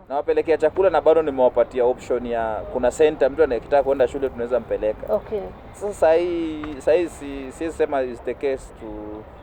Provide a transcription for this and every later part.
nawapelekea chakula na bado nimewapatia option ya kuna center, mtu anayetaka kwenda shule tunaweza mpeleka. Okay. Sasa hii si sema is the case to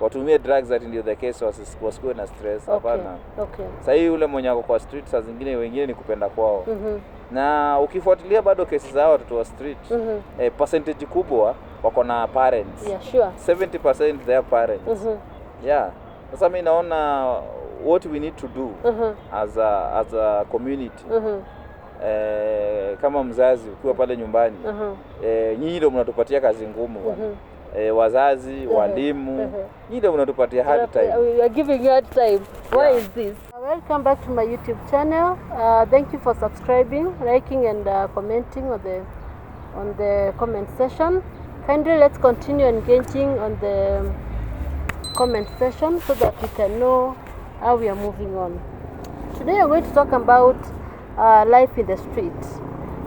watumie drugs that ndio the case wasikuwe na stress, hapana. Okay. Sasa hii ule mwenye ako kwa street saa zingine wengine ni kupenda kwao. Na ukifuatilia bado kesi za watoto wa street, percentage kubwa wako na parents. Yeah, sure. 70% their parents. Yeah. Sasa mimi naona what we need to do as a community. Kama mzazi ukiwa pale nyumbani, nyinyi ndio mnatupatia kazi ngumu bwana. Wazazi, walimu, nyinyi ndio mnatupatia hard time. We are giving you hard time. Why is this? Welcome back to my YouTube channel. Thank you for subscribing, liking and commenting on the comment section. Kindly let's continue engaging on the comment section so that we can know how we are moving on. Today I'm going to talk about life in the street.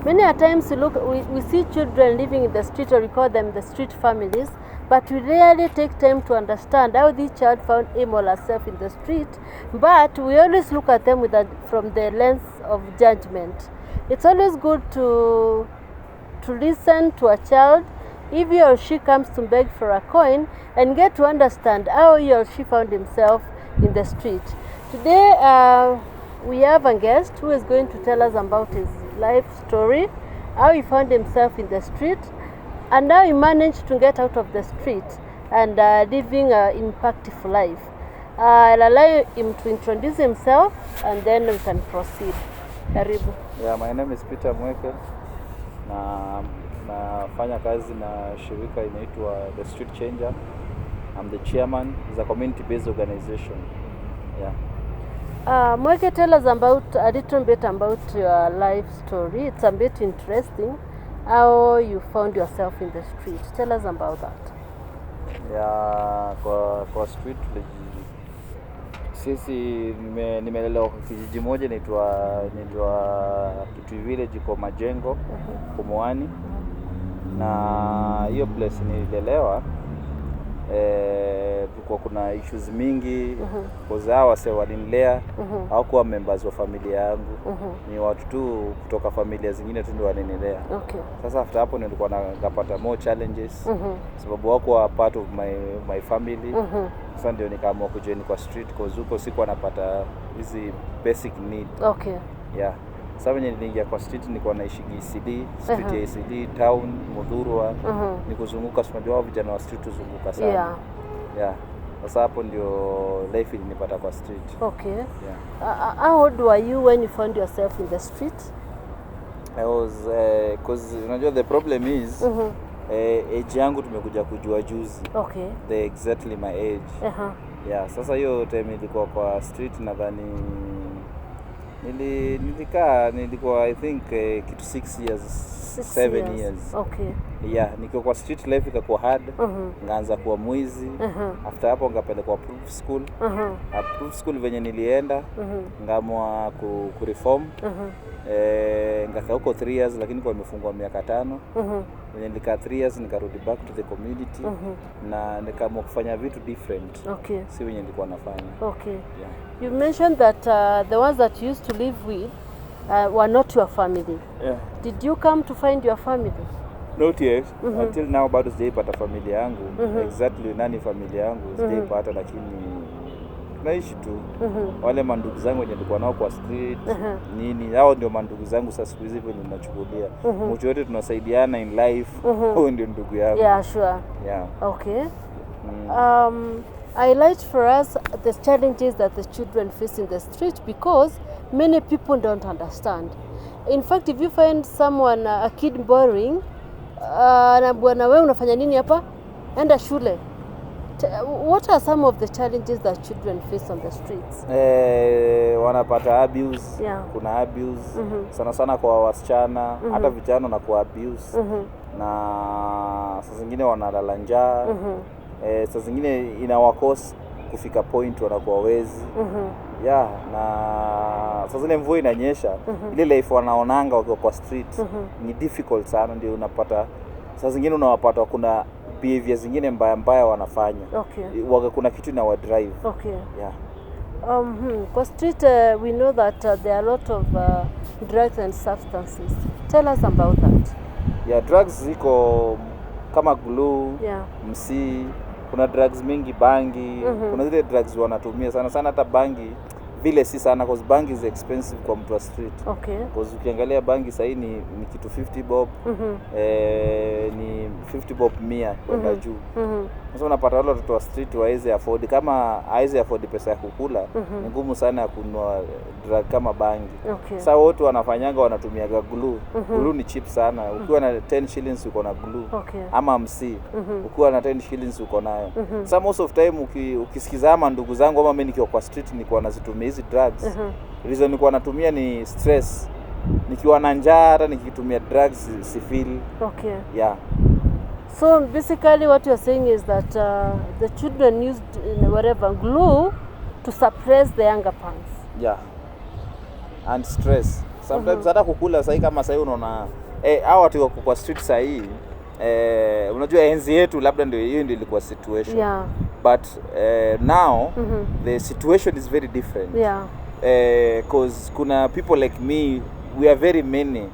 Many a times we see children living in the street, or we call them the street families, but we rarely take time to understand how this child found him or herself in the street, but we always look at them from the lens of judgment. It's always good to listen to a child if he or she comes to beg for a coin and get to understand how he or she found himself in the street. Today we have a guest who is going to tell us about his life story, how he found himself in the street, and how he managed to get out of the street and living an impactful life. I'll allow him to introduce himself and then we can proceed. Karibu. Yeah, my name is Peter Mweke. Nafanya kazi na shirika inaitwa The Street Changer. I'm the chairman. It's a community-based organization. Yeah. Mweke, tell us a little bit about your life story. It's a bit interesting how you found yourself in the street. Tell us about that. Yeah, kwa street sisi nimelelewa kwa kijiji moja inaitwa Kitu Village kwa Majengo, Kumwani. Na hiyo place nililelewa kuna issues mingi kwa hao wase walinilea, hawakuwa members wa familia yangu. Ni watu tu kutoka familia zingine tu ndio walinilea. Okay. Sasa after hapo nilikuwa napata more challenges sababu hawakuwa part of my family. Sasa ndio nikaamua kujoin kwa street kwa huko sikuwa napata hizi basic need. Okay. Yeah. Sasa venye niliingia kwa street nilikuwa naishi ECD, street ya ECD, town, Mudhurwa. Nikuzunguka, unajua vijana wa street huzunguka sana. Yeah. Yeah. Sasa hapo ndio life ilinipata kwa street. Okay. Yeah. How old were you when you found yourself in the street? I was cause unajua the problem is age yangu tumekuja kujua juzi. Okay. Exactly my age. Yeah, sasa hiyo time nilikuwa kwa street nadhani nilikuwa I think kitu 6 years 7 years. Okay. Yeah, nikiwa kwa street life ikakuwa hard. Ngaanza kuwa mwizi. After hapo ngapelekwa proof school. Proof school venye nilienda ngamwa ku reform. Ngakaa huko 3 years lakini kwa nimefungwa miaka 5. Venye nilikaa 3 years nikarudi back to the community na nikaamua kufanya vitu different. Okay. Si venye nilikuwa nafanya. Okay. Yeah. You mentioned that the ones that you used to live with were not your family. Yeah. Did you come to find your family? Not yet. Until now bado sijaipata familia yangu. Exactly nani familia yangu sijaipata, lakini naishi tu. Wale mandugu zangu wenye nilikuwa nao kwa street nini, hao ndio mandugu zangu sasa siku hizi venye ninachukulia. Mtu wote tunasaidiana in life. Hao ndio ndugu yangu. Yeah, sure. Yeah. Okay. Highlight for us the challenges that the children face in the street, because many people don't understand. In fact, if you find someone, a kid borrowing, na bwana wewe unafanya nini hapa? Enda shule. What are some of the challenges that children face on the streets? Wanapata abuse. Yeah. Kuna abuse sana sana kwa wasichana, hata vijana na kwa abuse. Na saa zingine wanalala njaa. Saa zingine inawakosa kufika point wanakuwa wezi. Yeah, na saa zile mvua inanyesha, ile life wanaonanga wakiwa kwa street ni difficult sana, ndio unapata saa zingine unawapata kuna behavior zingine mbaya wanafanya. Okay. Kuna kitu na wa drive. Okay. Yeah. Kwa street, we know that there are a lot of drugs and substances. Tell us about that. Yeah, drugs ziko kama glue, Yeah. Msanii, kuna drugs mingi, bangi, kuna zile drugs wanatumia sana sana. Hata bangi vile si sana, because bangi is expensive kwa mtu wa street. Okay. Because ukiangalia bangi sasa ni kitu 50 bob, ni 50 bob 100 kwenda juu. Sasa unapata wale watoto wa street waweze afford, kama hawezi afford pesa ya kukula, ni ngumu sana ya kununua drug kama bangi. Okay. Sasa wote wanafanyanga wanatumia glue. Glue ni cheap sana. Ukiwa na 10 shillings uko na glue. Okay. Ama Msanii. Ukiwa na 10 shillings uko nayo. Sasa most of time ukisikiza ama ndugu zangu ama mimi nikiwa kwa street nilikuwa nazitumia hizi drugs. Reason nilikuwa natumia ni stress. Nikiwa na njaa hata nikitumia drugs si feel. Okay. Yeah. So basically what you're saying is that the children used whatever glue to suppress the hunger pangs. Yeah. And stress. Sometimes hata kukula sahi kama sahi unaona hao watu wako kwa street sahi, unajua enzi yetu labda ndio hiyo ndio ilikuwa situation. Yeah. But now the situation is very different. Yeah. Cause kuna people like me, we are very many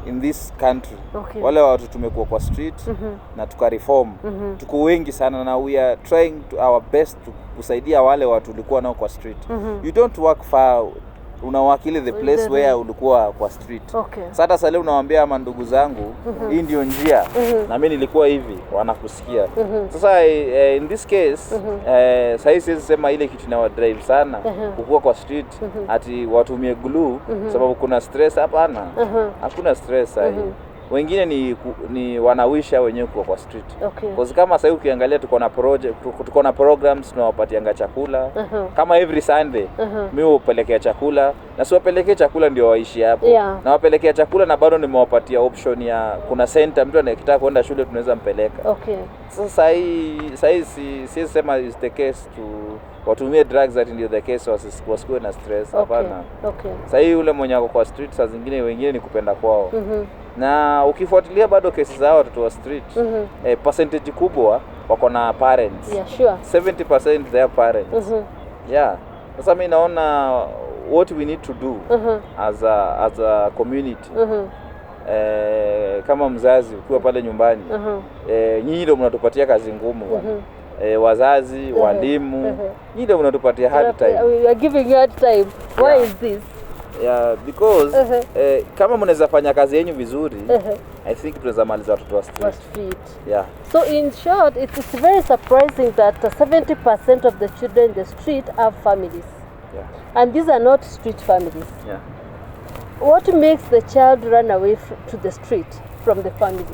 in this country. Okay. Wale watu tumekuwa kwa street na tukareform. Tuko wengi sana na we are trying to our best to kusaidia wale watu ulikuwa nao kwa street. You don't work far, unawakili the place where ulikuwa kwa street. Okay. Sasa sasa leo unawaambia ama ndugu zangu, hii ndio njia na mimi nilikuwa hivi, wanakusikia. Sasa in this case sasa siwezi sema ile kitu na drive sana kukua kwa street ati watumie glue sababu kuna stress. Hapana. Hakuna stress sasa. Wengine ni wanawisha wenyewe kwa street. Okay. Kwa kama sasa ukiangalia tuko na programs tunawapatianga chakula. Kama every Sunday mimi hupelekea chakula na siwapelekee chakula ndio waishi hapo. Yeah. Na wapelekea chakula na bado nimewapatia option ya kuna center, mtu anayetaka kwenda shule tunaweza mpeleka. Okay. Sasa siwezi sema is the case to watumie drugs that ndio the case wasikuwe na stress. Hapana. Okay. Sasa ule mwenye ako kwa street saa zingine wengine ni kupenda kwao. Na ukifuatilia bado kesi zao watoto wa street, percentage kubwa wako na parents. Yeah, sure. 70% their parents. Yeah. Sasa mimi naona what we need to do as a community. Kama mzazi ukiwa pale nyumbani, nyinyi ndio mnatupatia kazi ngumu. Wazazi, walimu, nyinyi ndio mnatupatia hard time. We are giving you hard time. Why is this? Yeah, because kama mnaweza fanya kazi yenu vizuri, I think tunaweza maliza watoto wa street. Yeah. So in short, it's very surprising that 70% of the children in the street have families. Yeah. And these are not street families. Yeah. What makes the child run away to the street from the family?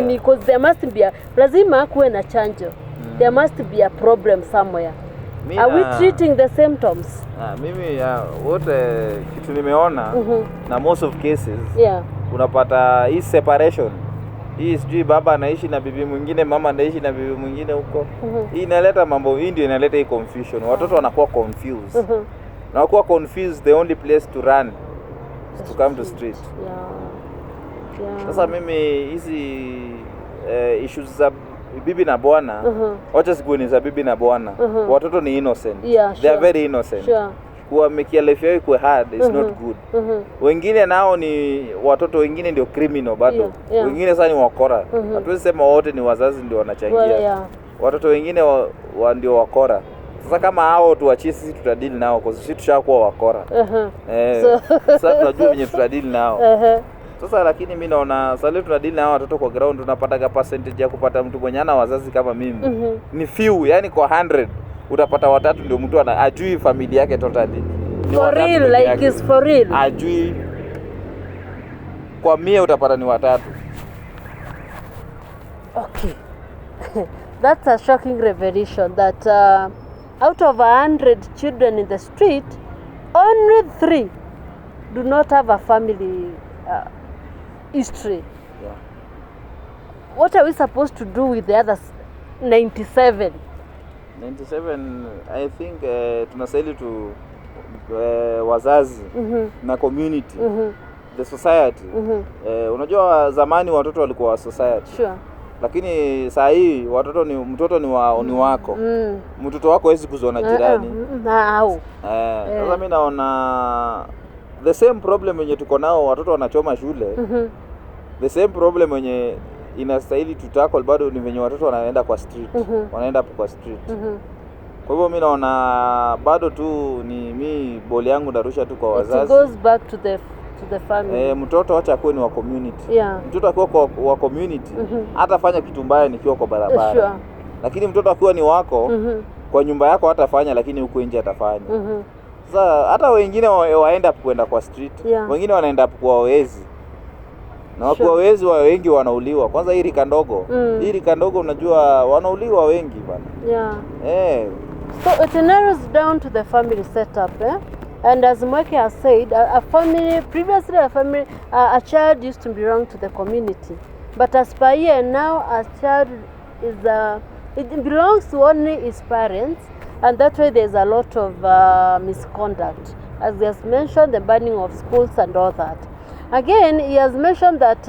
Because there must be lazima kuwe na chanjo. There must be a problem somewhere. Are we treating the symptoms? Mimi wote kitu nimeona na most of cases unapata hii separation. Hii sijui baba anaishi na bibi mwingine, mama anaishi na bibi mwingine huko. Hii inaleta mambo, hii ndio inaleta hii confusion. Watoto wanakuwa confused. Na wakuwa confused, the only place to run is to come to street. Sasa mimi hizi issues za bibi na bwana, wacha siku ni za bibi na bwana. Watoto ni innocent. They are very innocent. Kuwa mekia life yao ikuwe hard is not good. Wengine nao ni watoto, wengine ndio criminal bado. Wengine sasa ni wakora. Hatuwezi sema wote ni wazazi ndio wanachangia. Watoto wengine ndio wakora. Sasa kama hao tuachie sisi tutadili nao kwa sababu sisi tushakuwa wakora. Sasa tunajua venye tutadili nao. Sasa lakini mimi naona sasa leo tunadili na watoto kwa ground, tunapata percentage ya kupata mtu mwenye ana wazazi kama mimi. Ni few, yani kwa 100 utapata watatu ndio mtu ajui familia yake totally. For real, like is for real. Ajui kwa 100 utapata ni watatu. Okay. That's a shocking revelation that out of 100 children in the street, only 3 do not have a family history. Yeah. What are we supposed to do with the other 97? 97, I think tunastahili tu wazazi na community, the society. Unajua zamani watoto walikuwa society. Sure. Lakini saa hii mtoto ni wako. Mtoto wako hawezi kuzona jirani. Sasa mimi naona the same problem yenye tuko nao watoto wanachoma shule. The same problem yenye inastahili tutackle bado ni venye watoto wanaenda kwa street. Wanaenda hapo kwa street. Kwa hivyo mimi naona bado tu ni mimi boli yangu ndarusha tu kwa wazazi. It goes back to the family. Mtoto acha kuwe ni wa community. Mtoto akiwa wa community hatafanya kitu mbaya nikiwa kwa barabara. Sure. Lakini mtoto akiwa ni wako kwa nyumba yako hatafanya, lakini huko nje atafanya. Sasa hata wengine waenda kwenda kwa street, wengine wanaenda kwa wezi. Na wakiwa wezi wengi wanauliwa. Kwanza hii rika ndogo. Hii rika ndogo unajua wanauliwa wengi bana. So it narrows down to the family setup, and as Mweke has said, previously a child used to belong to the community, but as per year now a child it belongs to only his parents, and that way there's a lot of misconduct, as he has mentioned, the burning of schools and all that. Again, he has mentioned that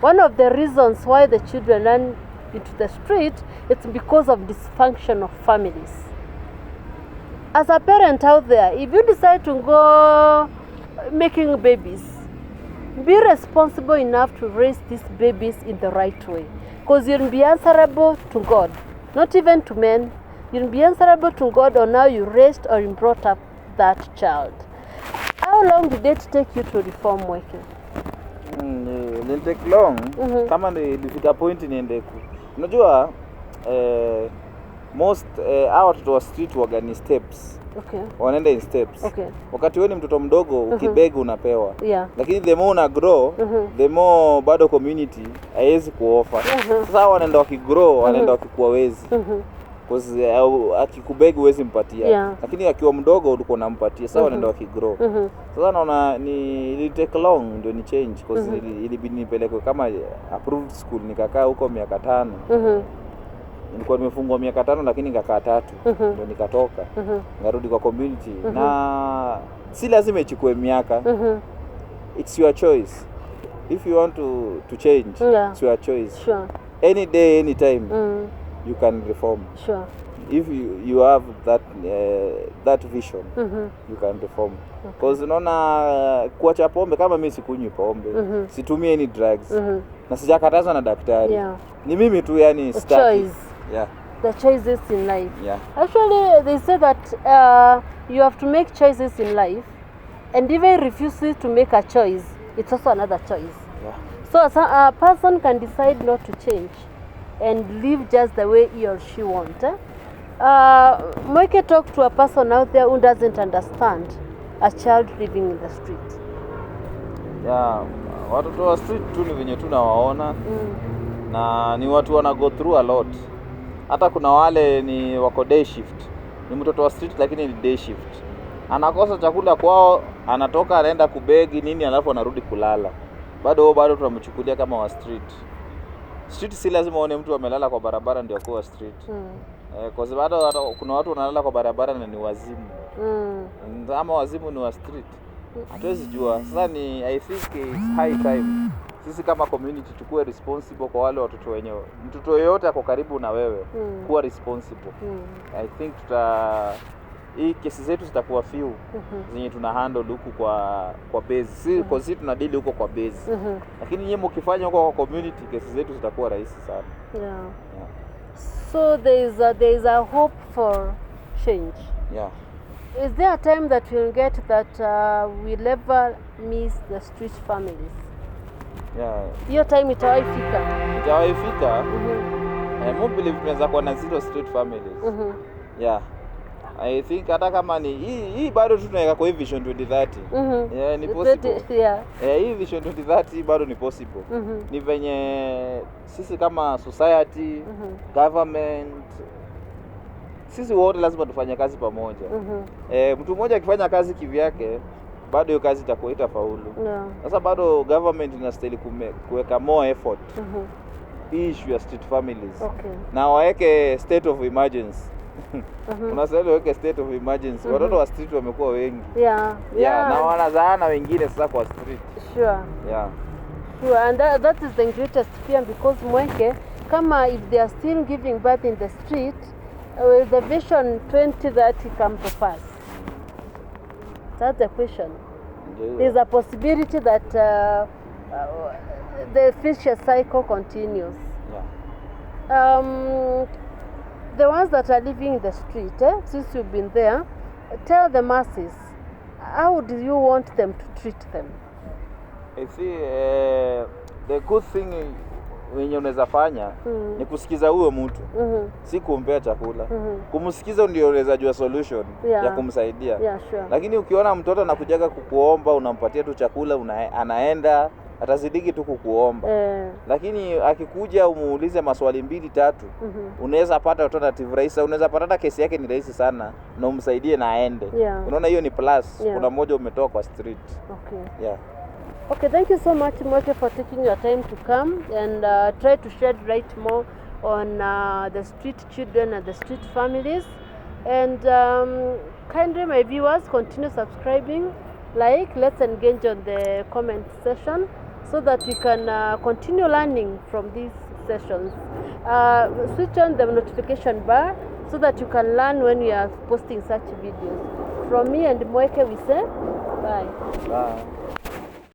one of the reasons why the children run into the street, it's because of dysfunctional families. As a parent out there, if you decide to go making babies, be responsible enough to raise these babies in the right way, because you'll be answerable to God, not even to men. You'll be answerable to God on how you raised or brought up that child. How long did it take you to reform Mweke? It take long. Kama nilifika point niende unajua most our watoto wa street wagani steps. Wanaenda in steps. Wakati wewe ni mtoto mdogo ukibeg unapewa. Lakini the more una grow, the more bado community haiwezi kuofa. Sasa wanaenda wakigrow, wanaenda wakikuwa wezi. Because akikubeg huwezi mpatia. Lakini akiwa mdogo uko unampatia. Sasa wanaenda wakigrow. Sasa naona it take long ndio ni change, because ilibidi nipelekwe kama approved school nikakaa huko miaka 5. Nilikuwa nimefungwa miaka 5 lakini nikakaa 3 ndio nikatoka. Ngarudi kwa community. Na si lazima ichukue miaka. It's your choice. If you want to change, it's your choice. Sure. Any day, any time, you can reform. Sure. If you have that vision, you can reform. Because unaona kuacha pombe, kama mimi sikunywi pombe, situmii any drugs, na sijakatazwa na daktari. Ni mimi tu yani choice. The choices in life. Actually, they say that you have to make choices in life, and even refusing to make a choice, it's also another choice. So a person can decide not to change and live just the way he or she wants. Mweke talk to a person out there who doesn't understand a child living in the street. Watoto wa street tu ni venye tunawaona, na ni watu wana go through a lot. Hata kuna wale ni wako day shift. Ni mtoto wa street lakini ni day shift. Anakosa chakula kwao, anatoka anaenda kubegi nini alafu anarudi kulala. Bado tunamchukulia kama wa street. Street si lazima uone mtu amelala kwa barabara ndio kwa street. Kwa sababu kuna watu wanalala kwa barabara na ni wazimu. Ama wazimu ni wa street. Hatuwezi jua. Sasa I think it's high time sisi kama community tukue responsible kwa wale watoto wenyewe. Mtoto yoyote ako karibu na wewe, kuwa responsible. I think hii kesi zetu zitakuwa few zenye tuna handle huku kwa base. Sisi tunadili huko kwa base. Lakini nyinyi mkifanya huko kwa community, kesi zetu zitakuwa rahisi sana. So there is a hope for change. Is there a time that we'll get that we'll never miss the street families? Hiyo time itawaifika. I believe tunaweza kuwa na zero street families. I think hata kama ni hii bado tunaweka kwa vision 2030. Ni possible. Hii vision 2030 bado ni possible. Ni venye sisi kama society, government, sisi wote lazima tufanye kazi pamoja. Mtu mmoja akifanya kazi kivyake, bado hiyo kazi itakuwa itafaulu. Sasa bado government inastahili kuweka more effort. Issue ya street families. Na waweke state of emergency. Unastahili waweke state of emergency. Watoto wa street wamekuwa wengi. Na wanazaana wengine sasa kwa street. Sure, and that is the greatest fear, because Mweke, kama if they are still giving birth in the street, will the vision 2030 come to pass? That's the question. There's a possibility that the vicious cycle continues. Yeah. The ones that are living in the street, since you've been there, tell the masses, how do you want them to treat them? You see, the good thing wenye unaweza fanya ni kusikiza huyo mtu, si kumpea chakula. Kumsikiza ndio unaweza jua solution ya kumsaidia. Sure. Lakini ukiona mtoto anakujaga kukuomba, unampatia tu chakula, anaenda atazidiki tu kukuomba. Lakini akikuja umuulize maswali 2-3, unaweza pata alternative rahisi, unaweza pata hata kesi yake ni rahisi sana na umsaidie na aende. Unaona hiyo ni plus. Kuna mmoja umetoa kwa street. Okay. Okay, thank you so much, Mweke, for taking your time to come and try to shed light more on the street children and the street families. And kindly, my viewers, continue subscribing, let's engage on the comment section so that we can continue learning from these sessions. Switch on the notification bar so that you can learn when we are posting such videos. From me and Mweke, we say bye. Bye.